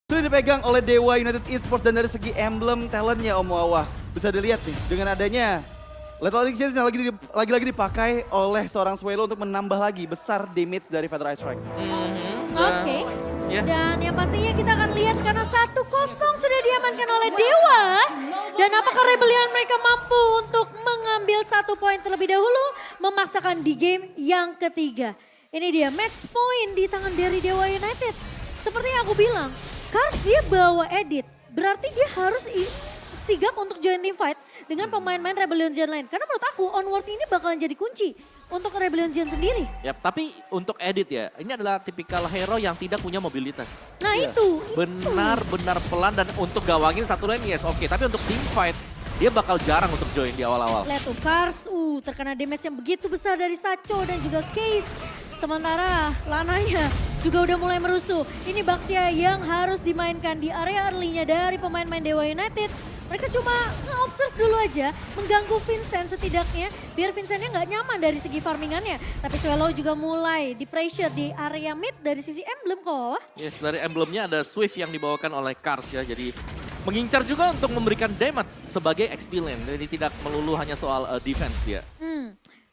Sudah dipegang oleh Dewa United Esports dan dari segi emblem talentnya Om Wawa. Bisa dilihat nih dengan adanya Lethal Injection yang lagi-lagi dipakai oleh seorang Swelo untuk menambah lagi besar damage dari Feather Ice Strike. Oke. Ya. Dan yang pastinya kita akan lihat karena 1-0 sudah diamankan oleh Dewa. Dan apakah Rebellion mereka mampu untuk mengambil 1 poin terlebih dahulu, memaksakan di game yang ketiga. Ini dia match point di tangan dari Dewa United. Seperti yang aku bilang, Kars dia bawa edit, berarti dia harus sigap untuk join team fight dengan pemain-pemain Rebellion Gen lain. Karena menurut aku onward ini bakalan jadi kunci untuk Rebellion Gen sendiri. Ya, tapi untuk edit ya, ini adalah tipikal hero yang tidak punya mobilitas. Nah Iya. itu. Benar-benar pelan dan untuk gawangin satu lane yes oke. Tapi untuk team fight, dia bakal jarang untuk join di awal-awal. Lihat tuh Kars, terkena damage yang begitu besar dari Sacho dan juga Case. Sementara Lananya juga udah mulai merusuh. Ini Baxia yang harus dimainkan di area early-nya dari pemain-pemain Dewa United. Mereka cuma nge-observe dulu aja, mengganggu Vincent setidaknya, biar Vincentnya nggak nyaman dari segi farmingannya. Tapi Swallow juga mulai di-pressure di area mid dari sisi emblem kok. Yes, dari emblemnya ada Swift yang dibawakan oleh Kars ya. Jadi mengincar juga untuk memberikan damage sebagai XP lane. Jadi tidak melulu hanya soal defense dia.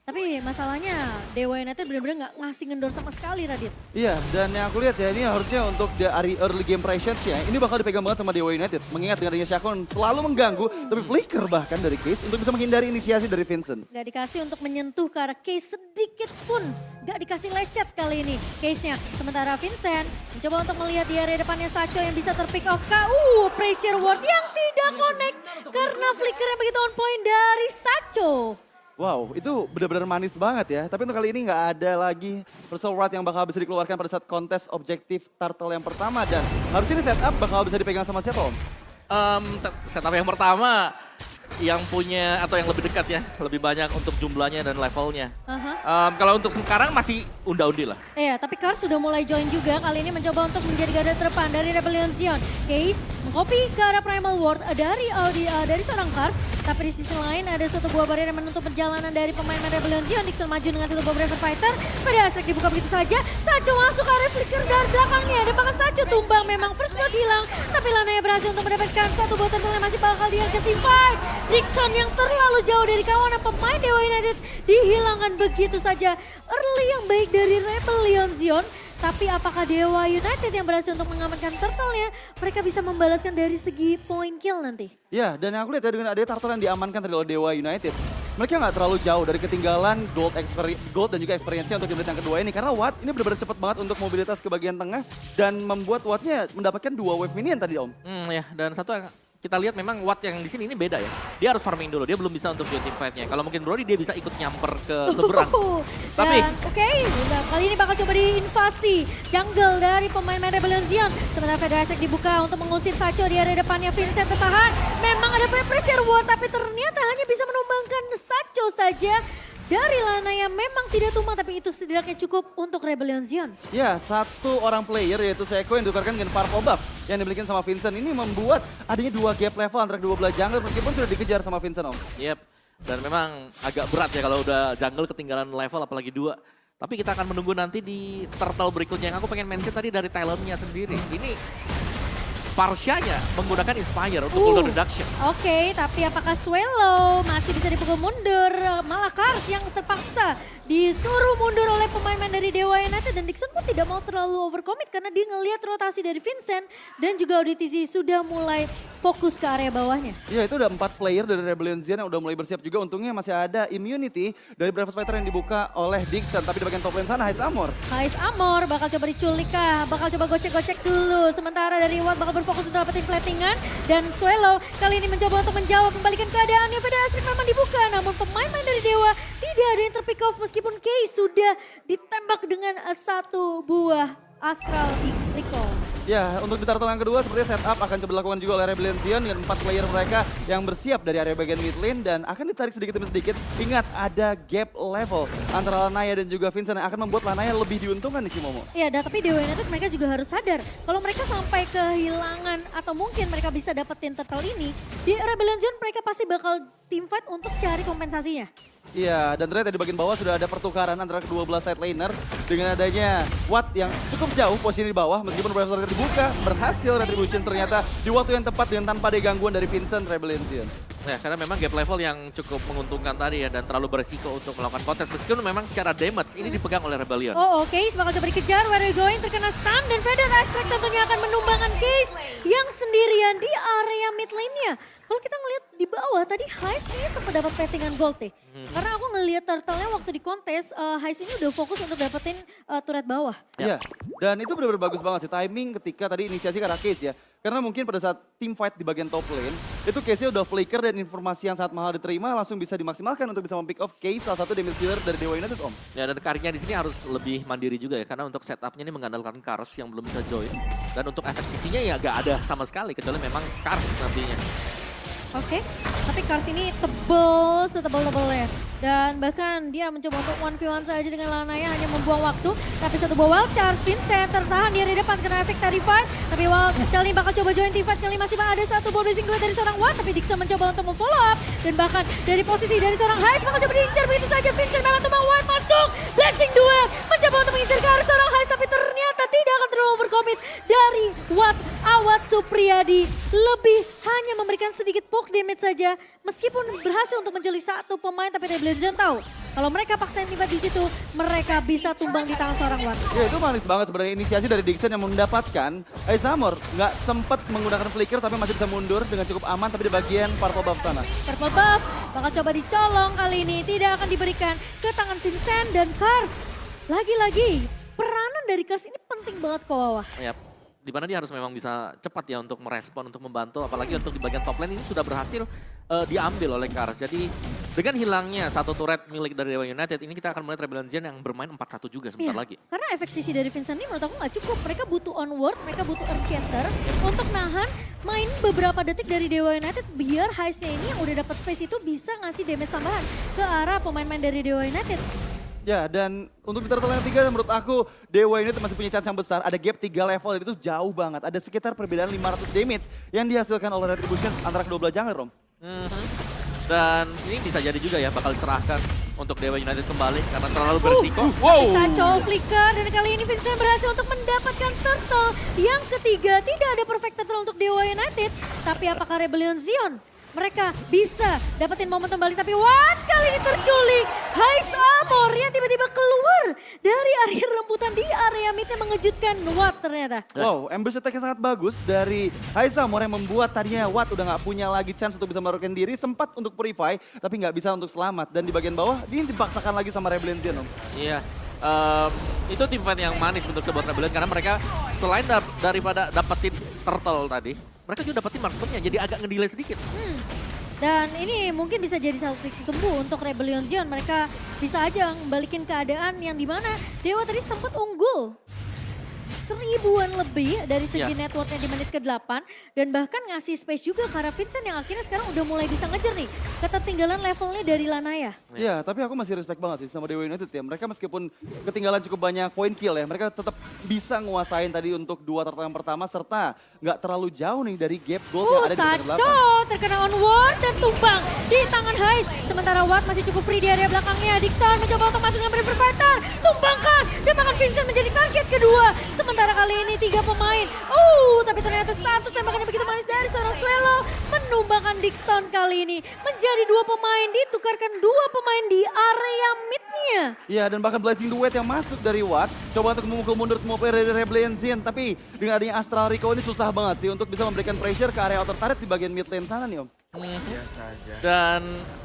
Tapi masalahnya Dewa United benar-benar nggak ngasih ngendor sama sekali Radit. Iya, dan yang aku lihat ya ini harusnya untuk dari early game pressures ya, ini bakal dipegang banget sama Dewa United. Mengingat dengan adanya Shakon selalu mengganggu, tapi flicker bahkan dari Case untuk bisa menghindari inisiasi dari Vincent. Gak dikasih untuk menyentuh ke arah Case sedikit pun. Gak dikasih lecet kali ini Case-nya. Sementara Vincent mencoba untuk melihat di area depannya Sacho yang bisa terpick off. Pressure ward yang tidak connect karena flicker yang begitu on point dari Sacho. Wow, itu benar-benar manis banget ya. Tapi untuk kali ini nggak ada lagi Pursuit Wrath yang bakal bisa dikeluarkan pada saat kontes objektif Turtle yang pertama. Dan harusnya ini setup bakal bisa dipegang sama siapa Om? Setup yang pertama yang punya atau yang lebih dekat ya, lebih banyak untuk jumlahnya dan levelnya. Kalau untuk sekarang masih unda-undi lah. Iya, tapi Kars sudah mulai join juga. Kali ini mencoba untuk menjadi garda terdepan dari Rebellion Zion. Case mengcopy ke arah Primal Ward dari seorang Kars. Tapi di sisi lain ada satu buah barrier yang menutup perjalanan dari pemain-pemain Rebellion Zion. Dixon maju dengan satu buah Braver Fighter. Pada aspek dibuka begitu saja. Sacho masuk ke area flicker dari belakangnya. Dan bahkan Sacho tumbang memang first blood hilang. Tapi Lanaya berhasil untuk mendapatkan satu buah turtle yang masih bakal dihargai team fight. Dixon yang terlalu jauh dari kawanan pemain Dewa United dihilangkan begitu saja. Early yang baik dari Rebellion Zion. Tapi apakah Dewa United yang berhasil untuk mengamankan turtle-nya, mereka bisa membalaskan dari segi point kill nanti? Ya, dan yang aku lihat ya dengan adanya Turtle yang diamankan tadi oleh Dewa United. Mereka nggak terlalu jauh dari ketinggalan gold dan juga experience-nya untuk di menit yang kedua ini. Karena Watt ini benar-benar cepat banget untuk mobilitas ke bagian tengah. Dan membuat Watt-nya mendapatkan 2 wave minion tadi Om. Ya, dan satu yang kita lihat memang Watt yang di sini ini beda ya. Dia harus farming dulu, dia belum bisa untuk join team fight-nya. Kalau mungkin Brody dia bisa ikut nyamper ke seberang. Tapi kali ini bakal coba diinvasi jungle dari pemain-pemain Rebellion Zion. Sementara Federasek dibuka untuk mengusir Sacho di area depannya. Vincent tertahan. Memang ada pressure ward tapi ternyata hanya bisa menumbangkan Sacho saja. Dari Lana yang memang tidak tumbang tapi itu setidaknya cukup untuk Rebellion Zion. Ya, satu orang player yaitu Seiko yang ditukarkan dengan Purple Buff yang dimiliki sama Vincent. Ini membuat adanya 2 gap level antara kedua belah jungle meskipun sudah dikejar sama Vincent Om. Yep, dan memang agak berat ya kalau udah jungle ketinggalan level apalagi 2. Tapi kita akan menunggu nanti di turtle berikutnya. Yang aku pengen mention tadi dari talentnya sendiri. Ini Parsyanya menggunakan Inspire untuk cooldown reduction. Oke, tapi apakah Swallow masih bisa dipukul mundur? Malah Kars yang terpaksa disuruh mundur oleh pemain-pemain dari Dewa United. Dan Dixon pun tidak mau terlalu overcommit karena dia ngelihat rotasi dari Vincent. Dan juga ODTZ sudah mulai fokus ke area bawahnya. Ya, itu udah 4 player dari Rebellion Zion yang udah mulai bersiap juga. Untungnya masih ada immunity dari Bravos Fighter yang dibuka oleh Dixon. Tapi di bagian top lane sana, Hais Amor. Hais Amor bakal coba diculik kah? Bakal coba gocek-gocek dulu. Sementara dari Watt bakal berfokus untuk dapetin platingan. Dan Swallow kali ini mencoba untuk menjawab membalikan keadaannya. Federasi memang dibuka. Namun pemain-pemain dari Dewa tidak ada yang terpick off. Meskipun Case sudah ditembak dengan satu buah Astral Recall. Ya, untuk di turtle yang kedua sepertinya setup akan coba dilakukan juga oleh Rebellion Zion dengan 4 player mereka yang bersiap dari area bagian mid lane dan akan ditarik sedikit demi sedikit. Ingat ada gap level antara Lanaya dan juga Vincent yang akan membuat Lanaya lebih diuntungkan nih Cimomo. Iya, tapi Dewa United mereka juga harus sadar kalau mereka sampai kehilangan atau mungkin mereka bisa dapetin turtle ini, di Rebellion Zone mereka pasti bakal team fight untuk cari kompensasinya. Iya, dan ternyata di bagian bawah sudah ada pertukaran antara kedua belah side laner dengan adanya Watt yang cukup jauh posisi di bawah meskipun beberapa saat dibuka berhasil Retribution ternyata di waktu yang tepat dengan tanpa ada gangguan dari Vincent Rebellion. Ya, karena memang gap level yang cukup menguntungkan tadi ya dan terlalu beresiko untuk melakukan kontes. Meskipun memang secara damage ini dipegang oleh Rebellion. Oh, Case bakal coba dikejar, where are you going? Terkena stun dan Feather Aspect tentunya akan menumbangkan Case yang sendirian di area mid lane-nya. Kalau kita ngelihat di bawah tadi Heist ini sempat dapat pettingan gold deh. Karena aku ngelihat turtle-nya waktu di kontes, Heist ini udah fokus untuk dapetin turret bawah. Iya, dan itu benar-benar bagus banget sih timing ketika tadi inisiasi ke arah Case ya. Karena mungkin pada saat team fight di bagian top lane, itu Case-nya udah flicker dan informasi yang sangat mahal diterima langsung bisa dimaksimalkan untuk bisa mempick off Case, salah satu damage dealer dari Dewa United, Om. Ya, dan Kariknya di sini harus lebih mandiri juga ya, karena untuk setupnya ini mengandalkan Kars yang belum bisa join. Dan untuk efek sisinya ya gak ada sama sekali, kecuali memang Kars nantinya. Oke, tapi Kars ini tebel setebel-tebelnya. Dan bahkan dia mencoba untuk 1v1 saja dengan Lanaya, hanya membuang waktu. Tapi satu buah wild charge, Vincent tertahan di area depan kena efek tadi fight. Tapi wild kali ini bakal coba join team fight, kali masih ada satu buah blazing duet dari seorang Watt. Tapi Dixon mencoba untuk memfollow up. Dan bahkan dari posisi dari seorang Heist bakal coba diincar begitu saja. Vincent memang teman Watt masuk, blazing duet. Mencoba untuk mengincar ke arah seorang Heist, tapi ternyata tidak akan terlalu overcommit dari Watt. Awad Supriyadi lebih hanya memberikan sedikit poke damage saja. Meskipun berhasil untuk menculik satu pemain, tapi Rebellion tahu kalau mereka paksain tiba di situ, mereka bisa tumbang di tangan seorang Watt. Ya itu manis banget sebenarnya inisiasi dari Dixon yang mendapatkan Aisamor nggak sempat menggunakan flicker tapi masih bisa mundur dengan cukup aman tapi di bagian purple buff sana. Purple buff bakal coba dicolong kali ini, tidak akan diberikan ke tangan Vincent dan Kars. Lagi-lagi peranan dari Kars ini penting banget ke bawah. Yap. Di mana dia harus memang bisa cepat ya untuk merespon, untuk membantu. Apalagi untuk di bagian top lane ini sudah berhasil diambil oleh Kars. Jadi dengan hilangnya satu turret milik dari Dewa United, ini kita akan melihat Rebellion yang bermain 4-1 juga sebentar lagi. Karena efek sisi dari Vincent ini menurut aku nggak cukup. Mereka butuh onward, mereka butuh earth shatter untuk nahan main beberapa detik dari Dewa United biar Heist-nya ini yang udah dapat space itu bisa ngasih damage tambahan ke arah pemain-pemain dari Dewa United. Ya, dan untuk di turtle yang ketiga menurut aku Dewa United masih punya chance yang besar. Ada gap 3 level dan itu jauh banget. Ada sekitar perbedaan 500 damage yang dihasilkan oleh Retribution antara kedua belah jungler, Rom. Dan ini bisa jadi juga ya bakal diserahkan untuk Dewa United kembali karena terlalu berisiko. Wow. Sacho flicker dan kali ini Vincent berhasil untuk mendapatkan turtle yang ketiga. Tidak ada perfect turtle untuk Dewa United. Tapi apakah Rebellion Zion? Mereka bisa dapetin momentum balik tapi Watt kali ini terculik. Heist Amor yang tiba-tiba keluar dari area rembutan di area midnya mengejutkan Watt ternyata. Wow, ambush attack yang sangat bagus dari Aisamor yang membuat tadinya Watt udah nggak punya lagi chance untuk bisa melarikan diri. Sempat untuk purify tapi nggak bisa untuk selamat. Dan di bagian bawah ini dipaksakan lagi sama Rebellion, Om. Iya. Itu tim fight yang manis untuk buat Rebellion karena mereka selain daripada dapetin turtle tadi, mereka juga dapetin marksmannya jadi agak ngedelay sedikit. Dan ini mungkin bisa jadi satu titik temu untuk Rebellion Zion. Mereka bisa aja membalikin keadaan yang dimana Dewa tadi sempat unggul. 1000-an lebih dari segi networknya di menit ke-8. Dan bahkan ngasih space juga karena Vincent yang akhirnya sekarang udah mulai bisa ngejar nih. Ketertinggalan levelnya dari Lanaya. Ya, tapi aku masih respect banget sih sama Dewa United ya. Mereka meskipun ketinggalan cukup banyak point kill ya, mereka tetap bisa nguasain tadi untuk 2 turtle yang pertama serta nggak terlalu jauh nih dari gap gold yang ada di bagian Sacho terkena onward dan tumbang di tangan Heist. Sementara Watt masih cukup free di area belakangnya. Dixon mencoba untuk masuk dengan River Fighter. Tumbang khas dan bahkan Vincent menjadi target kedua. Sementara kali ini 3 pemain. Tapi ternyata satu tembakannya begitu manis dari seorang Swallow. Menumbangkan Dixon kali ini. Menjadi 2 pemain, ditukarkan 2 pemain di area midnya. Ya, dan bahkan blazing duet yang masuk dari Watt. Coba untuk memukul mundur semua player dari Rebellion. Tapi dengan adanya Astral Rico ini susah banget sih untuk bisa memberikan pressure ke area outer turret di bagian mid lane sana nih, Om. Biasa aja. Dan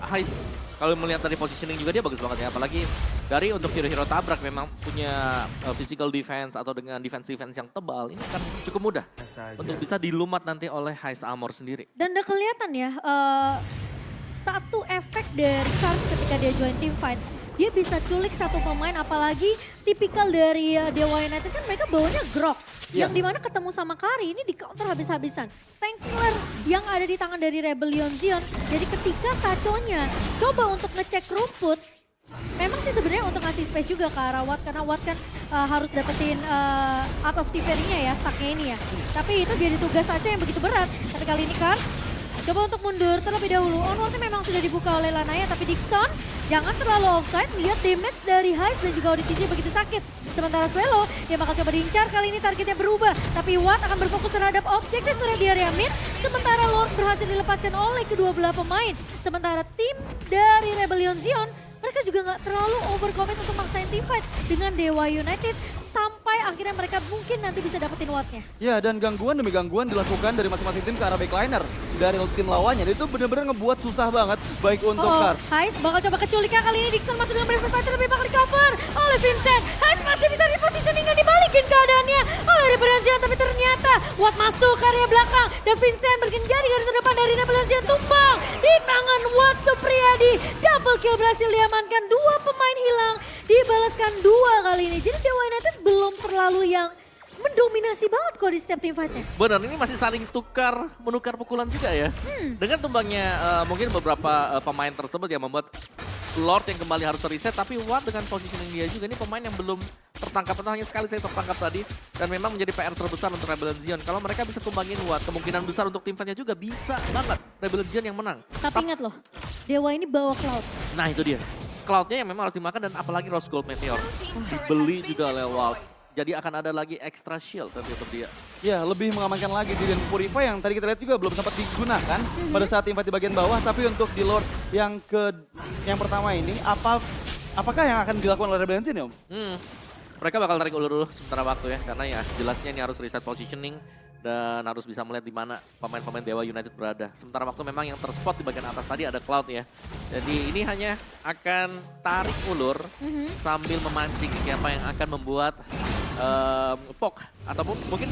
Heist kalau melihat dari positioning juga dia bagus banget ya. Apalagi dari untuk hero-hero tabrak memang punya physical defense atau dengan defense yang tebal. Ini akan cukup mudah untuk bisa dilumat nanti oleh Heist Amor sendiri. Dan udah kelihatan ya, satu efek dari Kars ketika dia join team fight. Dia bisa culik satu pemain, apalagi tipikal dari Dewa United kan mereka bawanya Grok. Yang dimana ketemu sama Kari ini di counter habis-habisan. Tank killer yang ada di tangan dari Rebellion Zion. Jadi ketika Sachonya coba untuk ngecek rumput, memang sih sebenarnya untuk ngasih space juga ke arah Watt. Karena Watt kan harus dapetin out of Tiveri-nya ya, stacknya ini ya. Tapi itu jadi tugas Sacho yang begitu berat. Tapi kali ini Kars coba untuk mundur terlebih dahulu. Onwardnya memang sudah dibuka oleh Lanaya, tapi Dixon jangan terlalu offside. Lihat damage dari Heist dan juga Auditisi begitu sakit. Sementara Swelo yang bakal coba diincar, kali ini targetnya berubah. Tapi Watt akan berfokus terhadap objektif di area mid. Sementara Lord berhasil dilepaskan oleh kedua belah pemain. Sementara tim dari Rebellion Zion, mereka juga nggak terlalu overcommit untuk maksain teamfight dengan Dewa United. Sampai akhirnya mereka mungkin nanti bisa dapetin Wattnya. Ya, dan gangguan demi gangguan dilakukan dari masing-masing tim ke arah backliner dari tim lawannya. Dan itu benar-benar ngebuat susah banget baik untuk Cars. Heist bakal coba keculikan kali ini. Dixon masuk dengan Brave Fighter tapi bakal di cover oleh Vincent. Heist masih bisa repositioning dan dibalikin keadaannya oleh Rebellion Zion. Tapi ternyata Watt masuk ke area belakang dan Vincent bergenjari garis terdepan dari Rebellion Zion, tumbang di tangan Watt Supriyadi. Double kill berhasil diamankan, 2 pemain hilang, dibalaskan 2 kali ini. Jadi Dewa United belum terlalu yang mendominasi banget kok di setiap tim fight-nya. Benar, ini masih saling menukar pukulan juga ya. Dengan tumbangnya mungkin beberapa pemain tersebut yang membuat Lord yang kembali harus reset, tapi Watt dengan positioning dia juga, ini pemain yang belum tertangkap, atau hanya sekali saya tertangkap tadi, dan memang menjadi PR terbesar untuk Rebellion Zion. Kalau mereka bisa tumbangin Watt, kemungkinan besar untuk tim fight-nya juga bisa banget Rebellion Zion yang menang. Tapi ingat loh, Dewa ini bawa Cloud. Nah itu dia, Cloud-nya yang memang harus dimakan, dan apalagi Rose Gold Meteor. Dibeli juga oleh Wild. Jadi akan ada lagi extra shield nanti untuk dia. Ya, lebih mengamankan lagi di Purify yang tadi kita lihat juga belum sempat digunakan pada saat invite di bagian bawah. Tapi untuk di Lord yang pertama ini, apakah yang akan dilakukan oleh Rebellion Zion, Om? Mereka bakal tarik ulur dulu sementara waktu ya, karena ya jelasnya ini harus reset positioning dan harus bisa melihat di mana pemain-pemain Dewa United berada. Sementara waktu memang yang terspot di bagian atas tadi ada Cloud ya. Jadi ini hanya akan tarik ulur sambil memancing siapa yang akan membuat poke ataupun mungkin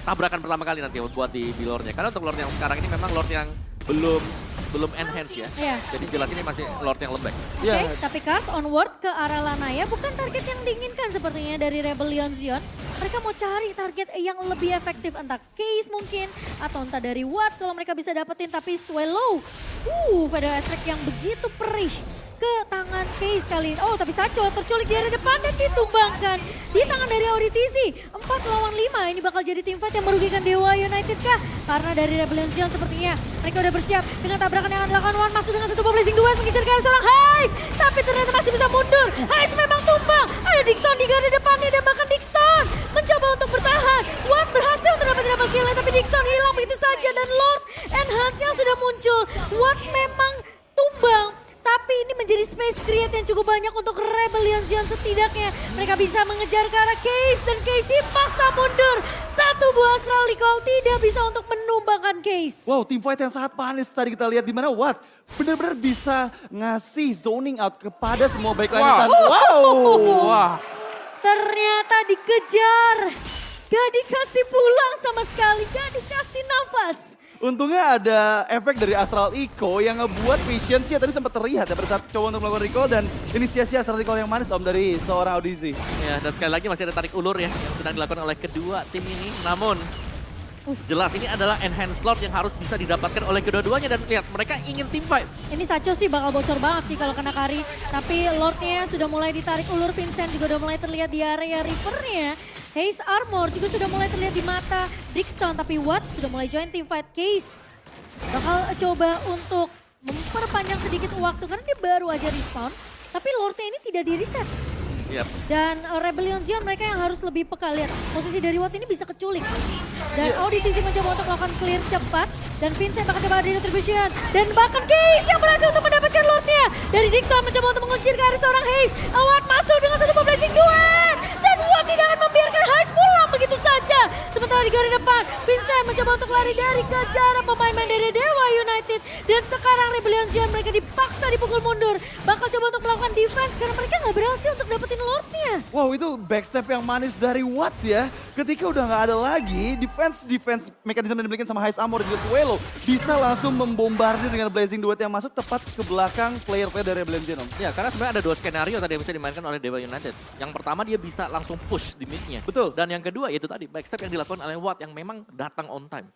tabrakan pertama kali nanti buat di lore-nya. Karena untuk lore yang sekarang ini memang lore yang belum enhance ya. Iya. Jadi jelas ini masih lore yang lembek. Oke, tapi Cars onward ke arah Lanaya bukan target yang diinginkan sepertinya dari Rebellion Zion. Mereka mau cari target yang lebih efektif, entah Case mungkin, atau entah dari Watt kalau mereka bisa dapetin. Tapi Swallow, Federal Strike yang begitu perih ke tangan Case kali ini. Oh, tapi Sacho terculik di area depan dan ditumbangkan di tangan dari Auditisi. 4 lawan 5, ini bakal jadi tim fight yang merugikan Dewa United kah? Karena dari Rebellion Zion sepertinya mereka udah bersiap dengan tabrakan yang akan dilakukan. Wan masuk dengan satu blazing duet mengincar ke arah seorang Heist, tapi ternyata masih bisa mundur. Heist memang tumbang. Ada Dixon di garda depannya dan bahkan Dixon mencoba untuk bertahan. Watt berhasil untuk dapat double kill, tapi Dixon hilang begitu saja dan Lord Enhance yang sudah muncul. Watt memang tumbang. Tapi ini menjadi space create yang cukup banyak untuk Rebellion Zion setidaknya. Mereka bisa mengejar ke arah Case dan Case dipaksa mundur. Satu buah Astral Recall tidak bisa untuk menumbangkan Case. Wow, team fight yang sangat panis tadi kita lihat di mana Watt benar-benar bisa ngasih zoning out kepada semua backliner. Wah. Ternyata dikejar. Gak dikasih pulang sama sekali, gak dikasih nafas. Untungnya ada efek dari Astral Eco yang ngebuat efisiensi tadi sempat terlihat ya pada saat coba untuk melakukan recall, dan inisiasi Astral Recall yang manis Om dari seorang Audisi. Ya, dan sekali lagi masih ada tarik ulur ya yang sedang dilakukan oleh kedua tim ini. Namun jelas ini adalah enhanced Lord yang harus bisa didapatkan oleh kedua-duanya, dan lihat mereka ingin team fight. Ini Sacho sih bakal bocor banget sih kalau kena Kari. Tapi Lordnya sudah mulai ditarik ulur, Vincent juga udah mulai terlihat di area Reaper-nya. Haze Armor juga sudah mulai terlihat di mata Dixon, tapi Watt sudah mulai join team fight. Case bakal coba untuk memperpanjang sedikit waktu karena dia baru aja respawn. Tapi Lordnya ini tidak di reset. Yep. Dan Rebellion Zion mereka yang harus lebih peka. Lihat, posisi dari Watt ini bisa keculik. Dan Auditisi mencoba untuk melakukan clear cepat. Dan Vincent bakal coba di retribution. Dan bahkan Case yang berhasil untuk mendapatkan Lordnya. Dari Dixon mencoba untuk mengunci ke arah seorang Haze. Watt masuk dengan satu blazing duet. Dan Watt tidak akan membiarkan Haze pulang begitu saja. Sementara di garis depan, Vincent mencoba untuk lari dari kejaran pemain-pemain dari Dewa United. Dan sekarang Rebellion Zion mereka dipaksa dipukul mundur. Bakal coba untuk melakukan defense karena mereka nggak berhasil untuk dapetin Lordnya. Wow, itu backstep yang manis dari Watt ya. Ketika udah nggak ada lagi, defense mekanisme yang dimiliki sama Heist Armor juga Swallow bisa langsung membombardir dengan blazing duet yang masuk tepat ke belakang player-player dari Rebellion Zion. Ya, karena sebenarnya ada dua skenario tadi yang bisa dimainkan oleh Dewa United. Yang pertama dia bisa langsung push di mid-nya. Betul. Dan yang kedua yaitu tadi backstep yang dilakukan oleh Watt yang memang datang on time.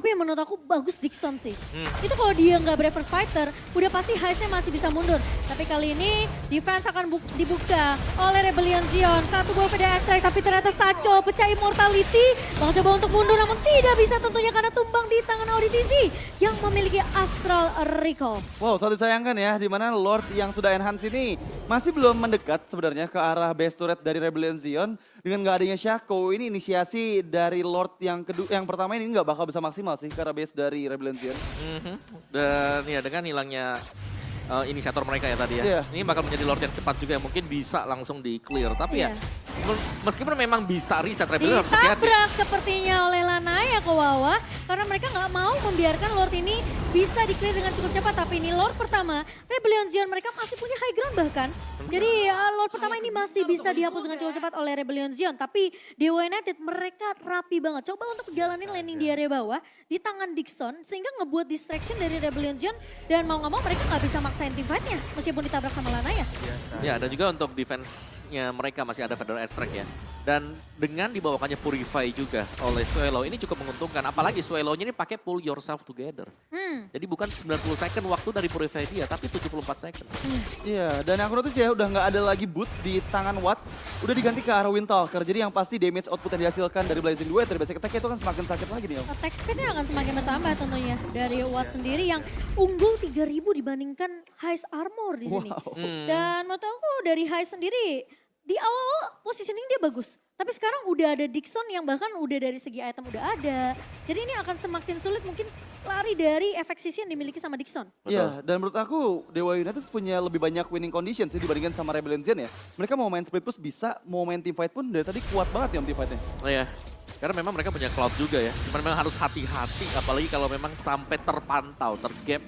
Tapi yang menurut aku bagus Dixon sih. Itu kalau dia nggak reverse fighter, udah pasti Heist-nya masih bisa mundur. Tapi kali ini defense akan dibuka oleh Rebellion Zion. Satu buah PDA strike, tapi ternyata Sacho pecah immortality. Bakal coba untuk mundur, namun tidak bisa tentunya karena tumbang di tangan ODTZ yang memiliki Astral Recall. Wow, sangat disayangkan ya, di mana Lord yang sudah enhance ini masih belum mendekat sebenarnya ke arah base turret dari Rebellion Zion. Dengan nggak adanya Shaco, ini inisiasi dari Lord yang kedua, yang pertama ini nggak bakal bisa maksimal sih karena base dari Rebellion Zion. Dan ya dengan hilangnya inisiator mereka ya tadi ya. Iya. Ini bakal menjadi Lord yang cepat juga yang mungkin bisa langsung di clear. Tapi Iya. ya meskipun memang bisa reset, Rebellion harus hati-hati. Ditabrak sepertinya oleh Lanaya ke Wawa karena mereka nggak mau membiarkan Lord ini bisa di-clear dengan cukup cepat. Tapi ini Lord pertama, Rebellion Zion mereka masih punya high ground bahkan. Jadi Lord pertama ini masih bisa dihapus dengan cukup cepat oleh Rebellion Zion. Tapi Dewa United mereka rapi banget. Coba untuk jalanin landing di area bawah di tangan Dixon sehingga ngebuat distraction dari Rebellion Zion. Dan mau nggak mau mereka nggak bisa maksain team fight-nya meskipun ditabrak sama Lanaya. Ya, dan juga untuk defense-nya mereka masih ada Federal Airstrike ya. Dan dengan dibawakannya Purify juga oleh Suelo, ini cukup menguntungkan. Apalagi Suelo-nya ini pakai pull yourself together. Jadi bukan 90 second waktu dari Purify dia, tapi 74 second. Iya, dan aku notice ya udah nggak ada lagi boots di tangan Watt. Udah diganti ke arah Windtalker, jadi yang pasti damage output yang dihasilkan dari Blazing Duet, dari basic attack itu kan semakin sakit lagi nih Om. Attack speed-nya akan semakin bertambah tentunya dari Watt sendiri yang unggul 3000 dibandingkan Heist Armor di sini. Wow. Dan menurut aku dari Heist sendiri di awal positioning dia bagus. Tapi sekarang udah ada Dixon yang bahkan udah dari segi item udah ada. Jadi ini akan semakin sulit mungkin lari dari efek sisi yang dimiliki sama Dixon. Iya, dan menurut aku Dewa United punya lebih banyak winning condition sih dibandingkan sama Rebellion Zion ya. Mereka mau main split push bisa, mau main team fight pun dari tadi kuat banget ya Om team fight-nya. Oh ya, karena memang mereka punya cloud juga ya. Cuman memang harus hati-hati, apalagi kalau memang sampai terpantau, tergap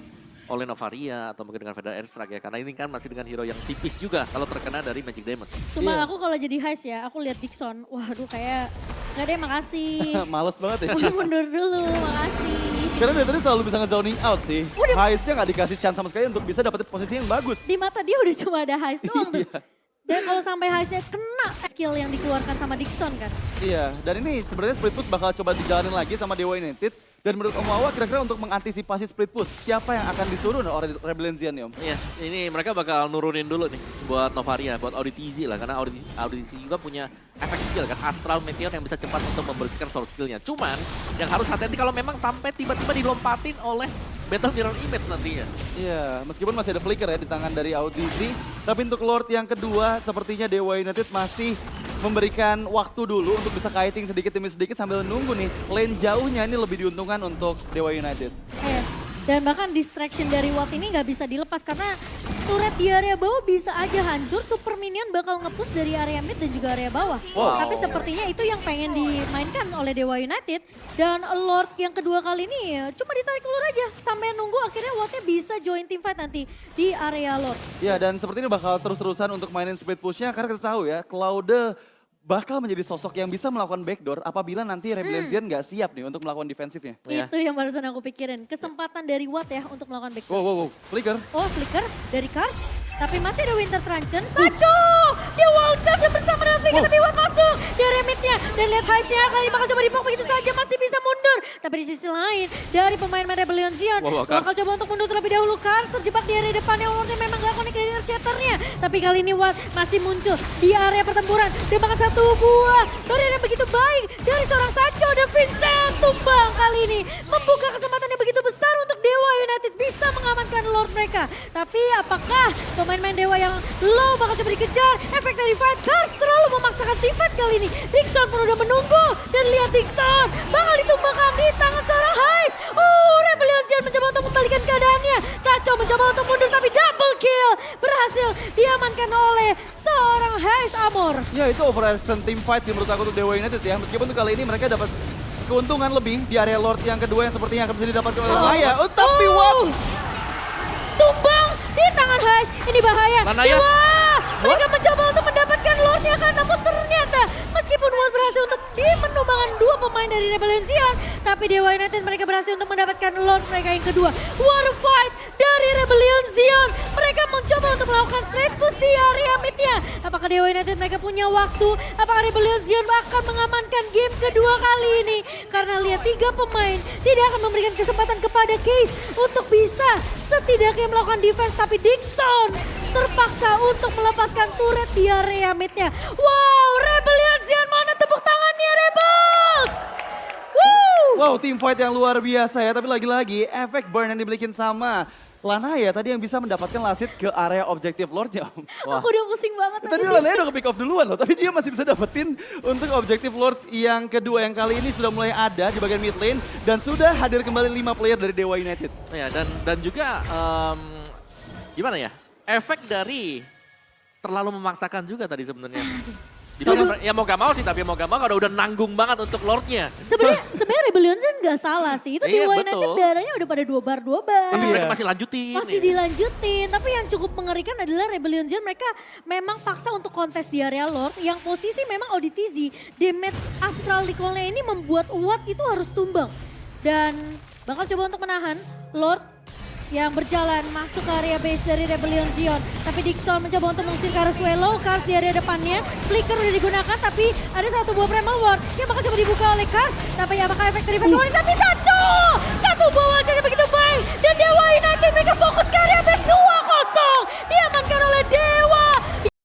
oleh Novaria atau mungkin dengan Federal Airstrike ya. Karena ini kan masih dengan hero yang tipis juga kalau terkena dari Magic Damage. Cuma Iya. aku kalau jadi Heist ya, aku lihat Dixon, waduh kayak nggak deh makasih. Males banget ya. Mundur dulu, makasih. Karena dari tadi selalu bisa nge-zoning out sih. Heist-nya nggak dikasih chance sama sekali untuk bisa dapetin posisi yang bagus. Di mata dia udah cuma ada Heist doang tuh. Iya. Dan kalau sampai Heist-nya kena skill yang dikeluarkan sama Dixon kan. Iya, dan ini sebenarnya split push bakal coba dijalanin lagi sama Dewa United. Dan menurut Om Wawa kira-kira untuk mengantisipasi split push, siapa yang akan disuruh oleh Rebellion Zion nih Om? Iya, ini mereka bakal nurunin dulu nih buat Novaria, buat ODTZ lah. Karena ODTZ juga punya efek skill kan, Astral Meteor yang bisa cepat untuk membersihkan source skillnya. Cuman yang harus hati-hati kalau memang sampai tiba-tiba dilompatin oleh Battle Mirror Image nantinya. Iya, meskipun masih ada flicker ya di tangan dari ODTZ. Tapi untuk Lord yang kedua, sepertinya Dewa United masih memberikan waktu dulu untuk bisa kiting sedikit demi sedikit sambil nunggu nih. Lane jauhnya ini lebih diuntungkan untuk Dewa United. Dan bahkan distraction dari Watt ini nggak bisa dilepas karena turret di area bawah bisa aja hancur. Super minion bakal nge-push dari area mid dan juga area bawah. Wow. Tapi sepertinya itu yang pengen dimainkan oleh Dewa United. Dan Lord yang kedua kali ini ya cuma ditarik ulur aja. Sampai nunggu akhirnya Wattnya bisa join team fight nanti di area Lord. Ya, dan seperti ini bakal terus-terusan untuk mainin split pushnya karena kita tahu ya, Cloud bakal menjadi sosok yang bisa melakukan backdoor apabila nanti Rebellion Zion nggak siap nih untuk melakukan defensifnya. Iya. Itu yang barusan aku pikirin. Kesempatan dari Watt ya untuk melakukan back. Wow, flicker. Oh, flicker dari Kars. Tapi masih ada Winter Truncheon. Sacho! Dia wall charge dan bersama dengan flicker. Tapi Watt masuk di area midnya. Dan lihat Heist-nya kali bakal coba dipok begitu saja. Masih bisa mundur. Tapi di sisi lain dari pemain Rebellion Zion. Wow, bakal Kars. coba untuk mundur terlebih dahulu. Kars terjebak di area depannya. Wallnya memang gak connect dari Shatternya. Tapi kali ini Watt masih muncul di area pertempuran. Dan bahkan satu buah barrier yang begitu baik dari seorang Sacho. Dan Vincent tumbang kali ini. Membuka kesempatan yang begitu besar untuk Dewa United bisa mengamankan Lord mereka. Tapi apakah pemain-pemain Dewa yang low bakal coba dikejar? Efek dari fight Kars terlalu memaksakan team fight kali ini. Dixon pun udah menunggu. Dan lihat Dixon bakal ditumbangkan di tangan seorang Heist. Rebellion Zion mencoba untuk membalikan keadaannya. Sacho mencoba untuk mundur tapi double kill. Berhasil diamankan oleh seorang Heist Armor. Ya, itu overextend team fight sih menurut aku untuk Dewa United ya. Meskipun untuk kali ini mereka dapat keuntungan lebih di area Lord yang kedua yang sepertinya akan bisa didapatkan oleh Lanaya. Tapi Watt Tumbang di tangan Heist. Ini bahaya. Lanaya. Wah, mereka mencoba untuk mendapatkan Lordnya kan. Namun ternyata meski Meskipun Watt berhasil untuk menumbangkan 2 pemain dari Rebellion Sion, tapi Dewa United mereka berhasil untuk mendapatkan Lord mereka yang kedua. What a fight dari Rebellion Sion. Mereka mencoba untuk melakukan straight push di area mid-nya. Apakah Dewa United mereka punya waktu? Apakah Rebellion Sion akan mengamankan game kedua kali ini? Karena lihat 3 pemain tidak akan memberikan kesempatan kepada Case untuk bisa setidaknya melakukan defense. Tapi Dixon terpaksa untuk melepaskan turret di area mid-nya. Wow, Rebellion Sion mana tepuk tangannya Rebels? Woo! Wow, team fight yang luar biasa ya. Tapi lagi-lagi efek burn yang dimiliki sama Lanaya tadi yang bisa mendapatkan last hit ke area objektif Lordnya. Aku udah pusing banget. Tadi Lanaya udah ke pick off duluan loh, tapi dia masih bisa dapetin untuk objektif Lord yang kedua yang kali ini sudah mulai ada di bagian mid lane dan sudah hadir kembali 5 player dari Dewa United. Ya, dan juga gimana ya? Efek dari terlalu memaksakan juga tadi sebenarnya. Jadi ya mau gak mau sih, tapi mau gak mau kalau udah nanggung banget untuk Lordnya. Sebenarnya Rebellion Zen nggak salah sih. Itu Iya, Dewa United betul. darahnya udah pada 2 bar. Tapi Iya. mereka masih lanjutin. Masih ya. dilanjutin, tapi yang cukup mengerikan adalah Rebellion Zen mereka memang paksa untuk kontes di area Lord yang posisi memang ODTZ. Damage Astral Recall-nya ini membuat Watt itu harus tumbang. Dan bakal coba untuk menahan Lord yang berjalan masuk ke area base dari Rebellion Sion. Tapi Dixon mencoba untuk mengusir Kars Swallow, Kars di area depannya. Flicker udah digunakan tapi ada satu buah Primal Ward yang bakal coba dibuka oleh Kars. Tapi apakah efek dari Primal Ward? Tapi satu buah Ward jadi begitu baik. Dan Dewa United mereka fokus ke area base 2-0. Diamankan oleh Dewa.